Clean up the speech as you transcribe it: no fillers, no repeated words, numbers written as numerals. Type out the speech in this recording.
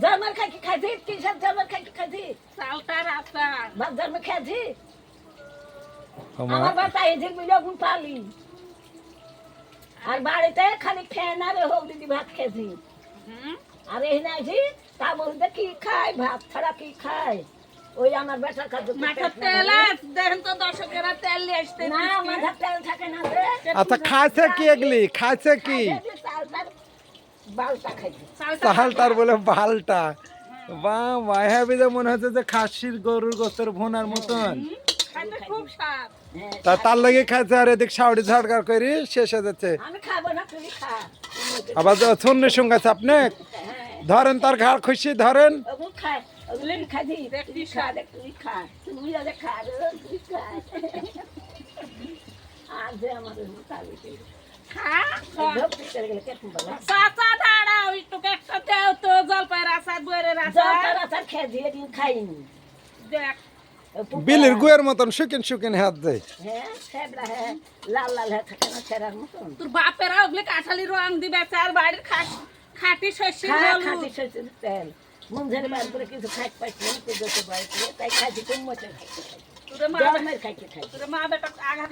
জামার খাই কি খাইছি কিসের জামার খাই কি খাইছি চালটা রাস্তা ভাত জামা খাইছি ওমা আমার বাতা এই যে মিলগুন পালি আর বাড়িতে খালি ফ্যান আর হোক দিদি ভাত খেয়েছি আর এই নাইছি তা বলতে কি খায় ভাত ছাড়া কি খায় ওই আমার বেটা কাছে মাথার তেল দেখেন তো দর্শকেরা তেল নিয়ে আসতে না মাথার তেল থাকে না রে আচ্ছা খাইছে কি এগুলি খাইছে কি চালটার বালটা খাইছি চালটার বলে বালটা বাহ মায়াবি যে মনে হচ্ছে যে খাসির গরুর গোস্তের ভুনার মতন খাইতে খুব স্বাদ তা তার লাগে খাইছে আর এদিক সাউডি ঝাড়গাড় করে শেষ হয়ে যাচ্ছে আমি খাবো না তুই খা আবার ছন্নের সঙ্গে আছে আপনি ধরেন তার ঘাড় খুশি ধরেন ওগুলো খায় ওগুলো খাইছি তুই খা দেখ তুই খা তুই আগে খা রে তুই খা আর যে আমাদের মোটামুটি খা ধরতে চলে গেলে কেমন বলা চাচা দাঁড়াও একটু একটা দেও তো জলপাইয়ের আচার বইয়ের আচার জলটার আচার খেয়েছি একদিন খাইনি দেখ বিলির গুয়ের মতন শুকিন শুকিন হাত দেয় হ্যাঁ শ্যাবলা হ্যাঁ লাল লাল হ্যাঁ থাকে না ছেঁড়ার মতন তোর বাপেরা ওগুলি কাঁঠালি রং দিবে আর বাড়ির খাটি শস্যের খায় হলুদ। খাটি শস্যের তেল মন ঝেড়ে বার করে কিছু খাইতে পাইছি না তো যত বাড়িতে তাই খাইছি কম মতো খাইতে খাইছি তোরে মা গরমের খাইতে খাইছি তোরে মা বেটা আঘাত